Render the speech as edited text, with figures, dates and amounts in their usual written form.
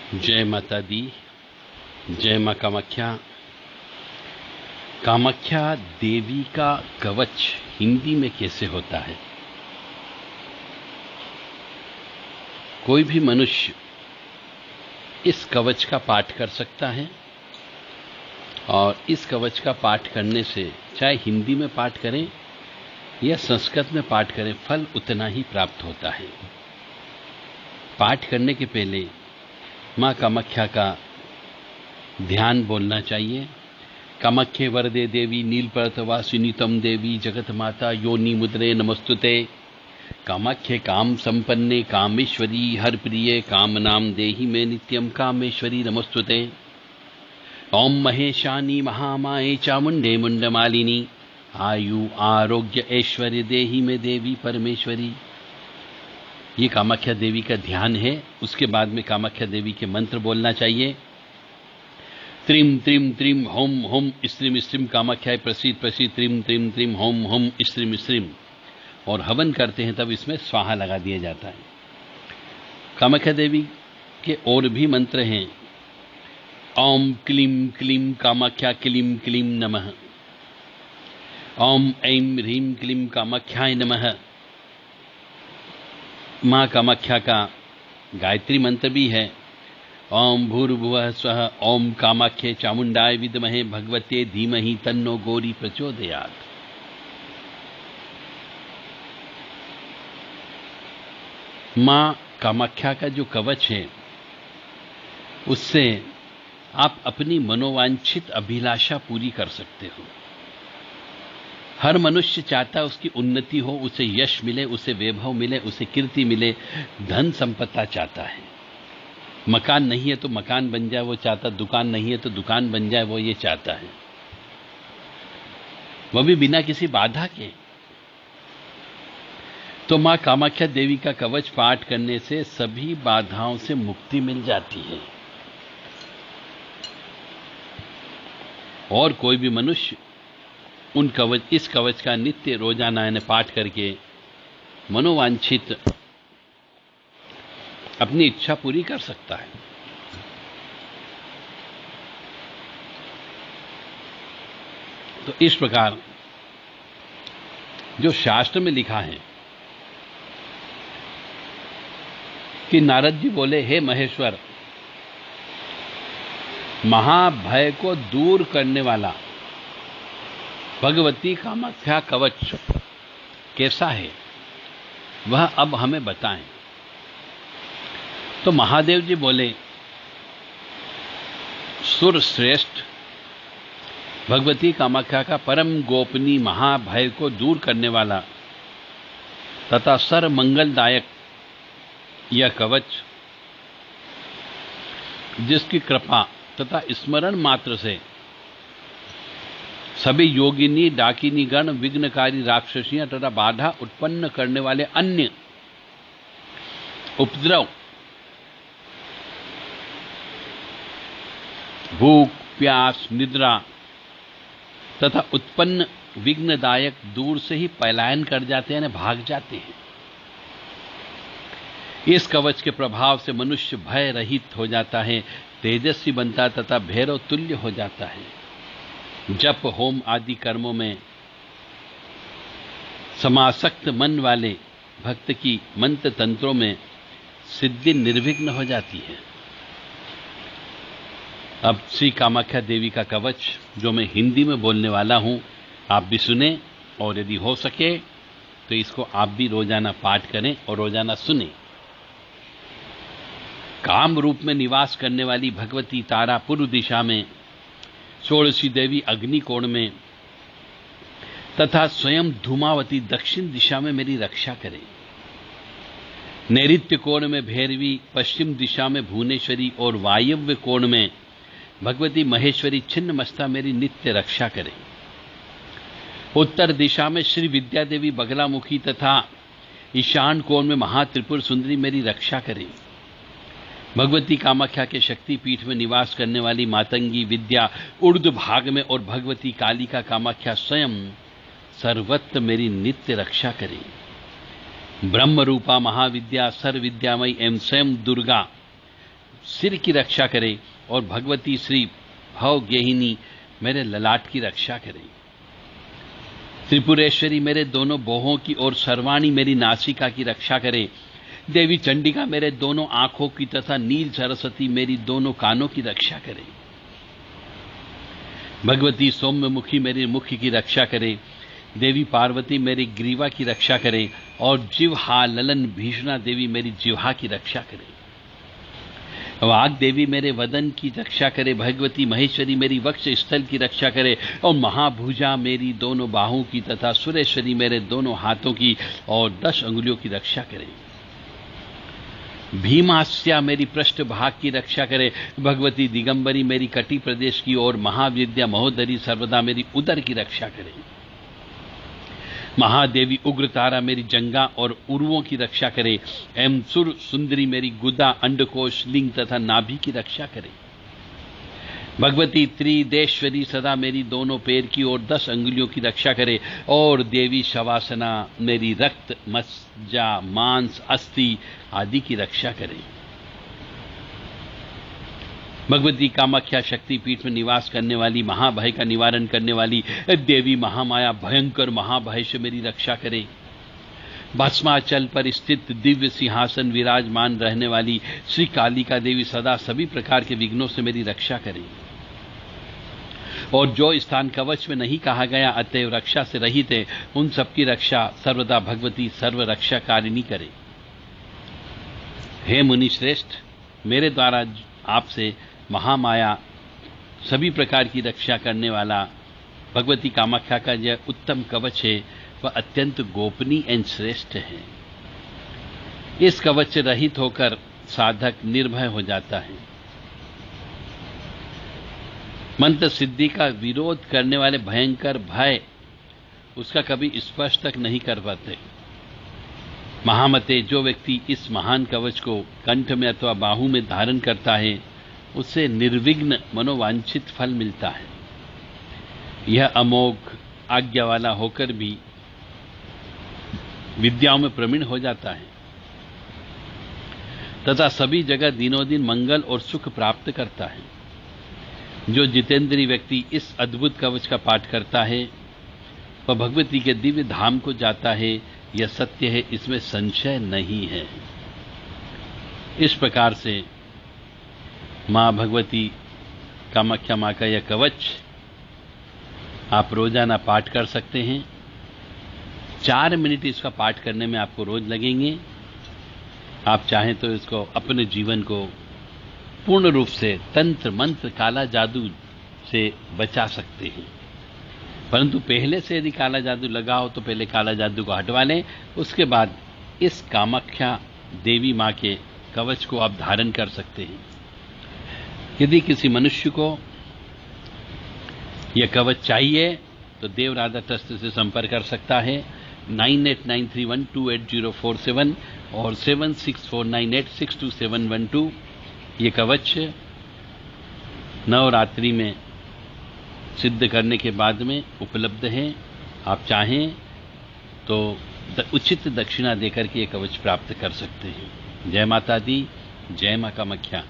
जय माता दी। जय मां कामाख्या। कामाख्या देवी का कवच हिंदी में कैसे होता है? कोई भी मनुष्य इस कवच का पाठ कर सकता है और इस कवच का पाठ करने से चाहे हिंदी में पाठ करें या संस्कृत में पाठ करें, फल उतना ही प्राप्त होता है। पाठ करने के पहले मां कामाख्या का ध्यान बोलना चाहिए। कामाख्ये वरदे देवी नीलपर्वतवासिनी तम देवी जगत माता योनि मुद्रे नमस्तुते। कामाख्ये काम संपन्ने कामेश्वरी हर प्रिये काम नाम देहि में नित्यम कामेश्वरी नमस्तुते। ओम महेशानी महामाये चामुंडे मुंडमालिनी आयु आरोग्य ऐश्वर्य देहि में देवी परमेश्वरी। ये कामाख्या देवी का ध्यान है। उसके बाद में कामाख्या देवी के मंत्र बोलना चाहिए। त्रिम त्रिम त्रिम होम होम स्त्रीम स्त्रीम कामाख्याय प्रसीद प्रसीद त्रिम त्रिम त्रिम होम होम स्त्रीम स्त्रीम। और हवन करते हैं तब इसमें स्वाहा लगा दिया जाता है। कामाख्या देवी के और भी मंत्र हैं। ओम क्लीम क्लीम कामाख्या क्लीम क्लीम नमः। ओम ऐं ह्रीं क्लीं कामाख्याय नमः। मां कामाख्या का गायत्री मंत्र भी है। ओम भूर्भुवः स्वः ओम कामाख्ये चामुंडाय विद्महे भगवते धीमहि तन्नो गौरी प्रचोदयात्। मां कामाख्या का जो कवच है उससे आप अपनी मनोवांछित अभिलाषा पूरी कर सकते हो। हर मनुष्य चाहता है उसकी उन्नति हो, उसे यश मिले, उसे वैभव मिले, उसे कीर्ति मिले, धन संपत्ति चाहता है। मकान नहीं है तो मकान बन जाए वो चाहता, दुकान नहीं है तो दुकान बन जाए वो ये चाहता है, वह भी बिना किसी बाधा के। तो मां कामाख्या देवी का कवच पाठ करने से सभी बाधाओं से मुक्ति मिल जाती है और कोई भी मनुष्य इस कवच का नित्य रोजाना पाठ करके मनोवांछित अपनी इच्छा पूरी कर सकता है। तो इस प्रकार जो शास्त्र में लिखा है कि नारद जी बोले, हे महेश्वर, महाभय को दूर करने वाला भगवती कामाख्या कवच कैसा है वह अब हमें बताएं। तो महादेव जी बोले, सुर श्रेष्ठ भगवती कामाख्या का परम गोपनीय महाभय को दूर करने वाला तथा सर्व मंगलदायक यह कवच, जिसकी कृपा तथा स्मरण मात्र से सभी योगिनी डाकिनी गण विघ्नकारी राक्षसियां तथा बाधा उत्पन्न करने वाले अन्य उपद्रव, भूख प्यास निद्रा तथा उत्पन्न विघ्नदायक दूर से ही पलायन कर जाते हैं, भाग जाते हैं। इस कवच के प्रभाव से मनुष्य भय रहित हो जाता है, तेजस्वी बनता तथा भैरव तुल्य हो जाता है। जप होम आदि कर्मों में समासक्त मन वाले भक्त की मंत्र तंत्रों में सिद्धि निर्विघ्न हो जाती है। अब श्री कामाख्या देवी का कवच जो मैं हिंदी में बोलने वाला हूं, आप भी सुने और यदि हो सके तो इसको आप भी रोजाना पाठ करें और रोजाना सुने। काम रूप में निवास करने वाली भगवती तारा पूर्व दिशा में, षोडशी देवी अग्निकोण में तथा स्वयं धूमावती दक्षिण दिशा में मेरी रक्षा करें। नैऋत्य कोण में भैरवी, पश्चिम दिशा में भुवनेश्वरी और वायव्य कोण में भगवती महेश्वरी छिन्नमस्ता मेरी नित्य रक्षा करें। उत्तर दिशा में श्री विद्या देवी बगलामुखी तथा ईशान कोण में महात्रिपुर सुंदरी मेरी रक्षा करें। भगवती कामाख्या के शक्ति पीठ में निवास करने वाली मातंगी विद्या ऊर्ध्व भाग में और भगवती कालिका कामाख्या स्वयं सर्वत्र मेरी नित्य रक्षा करें। ब्रह्म रूपा महाविद्या सर्वविद्यामयी एवं स्वयं दुर्गा सिर की रक्षा करे और भगवती श्री भवगेहिनी मेरे ललाट की रक्षा करे। त्रिपुरेश्वरी मेरे दोनों बाहों की और सर्वाणी मेरी नासिका की रक्षा करे। देवी चंडिका मेरे दोनों आंखों की तथा नील सरस्वती मेरी दोनों कानों की रक्षा करे। भगवती सौम्यमुखी मेरे मुख की रक्षा करे। देवी पार्वती मेरी ग्रीवा की रक्षा करे और जिह्वा ललन भीषणा देवी मेरी जिह्वा की रक्षा करे। वाग देवी मेरे वदन की रक्षा करे। भगवती महेश्वरी मेरी वक्ष स्थल की रक्षा करे और महाभुजा मेरी दोनों बाहों की तथा सुरेश्वरी मेरे दोनों हाथों की और 10 अंगुलियों की रक्षा करे। भीमास्या मेरी पृष्ठ भाग की रक्षा करे। भगवती दिगंबरी मेरी कटी प्रदेश की और महाविद्या महोदरी सर्वदा मेरी उदर की रक्षा करे। महादेवी उग्रतारा मेरी जंगा और उर्वों की रक्षा करे। एवं सुर सुंदरी मेरी गुदा अंडकोश लिंग तथा नाभि की रक्षा करे। भगवती त्रिदेश्वरी सदा मेरी दोनों पैर की और 10 अंगुलियों की रक्षा करे और देवी शवासना मेरी रक्त मज्जा मांस अस्थि आदि की रक्षा करे। भगवती कामाख्या शक्ति पीठ में निवास करने वाली महाभय का निवारण करने वाली देवी महामाया भयंकर महाभय से मेरी रक्षा करे। भस्माचल पर स्थित दिव्य सिंहासन विराजमान रहने वाली श्री कालिका देवी सदा सभी प्रकार के विघ्नों से मेरी रक्षा करे। और जो स्थान कवच में नहीं कहा गया अतएव रक्षा से रहित है, उन सबकी रक्षा सर्वदा भगवती सर्व रक्षा कारिणी करे। हे मुनि श्रेष्ठ, मेरे द्वारा आपसे महामाया सभी प्रकार की रक्षा करने वाला भगवती कामाख्या का यह उत्तम कवच है, वह अत्यंत गोपनीय एवं श्रेष्ठ है। इस कवच से रहित होकर साधक निर्भय हो जाता है। मंत्र सिद्धि का विरोध करने वाले भयंकर भय उसका कभी स्पर्श तक नहीं कर पाते। महामते, जो व्यक्ति इस महान कवच को कंठ में अथवा बाहु में धारण करता है उससे निर्विघ्न मनोवांछित फल मिलता है। यह अमोघ आज्ञा वाला होकर भी विद्याओं में प्रवीण हो जाता है तथा सभी जगह दिनों दिन मंगल और सुख प्राप्त करता है। जो जितेंद्रीय व्यक्ति इस अद्भुत कवच का पाठ करता है वह भगवती के दिव्य धाम को जाता है। यह सत्य है, इसमें संशय नहीं है। इस प्रकार से मां भगवती कामाख्या मां का यह कवच आप रोजाना पाठ कर सकते हैं। 4 मिनट इसका पाठ करने में आपको रोज लगेंगे। आप चाहें तो इसको अपने जीवन को पूर्ण रूप से तंत्र मंत्र काला जादू से बचा सकते हैं। परंतु पहले से यदि काला जादू लगा हो तो पहले काला जादू को हटवा लें, उसके बाद इस कामाख्या देवी मां के कवच को आप धारण कर सकते हैं। यदि किसी मनुष्य को यह कवच चाहिए तो देव राधा ट्रस्ट से संपर्क कर सकता है। 9893128047 और 7649862712। ये कवच नवरात्रि में सिद्ध करने के बाद में उपलब्ध है। आप चाहें तो उचित दक्षिणा देकर के ये कवच प्राप्त कर सकते हैं। जय माता दी, जय मां कामाख्या।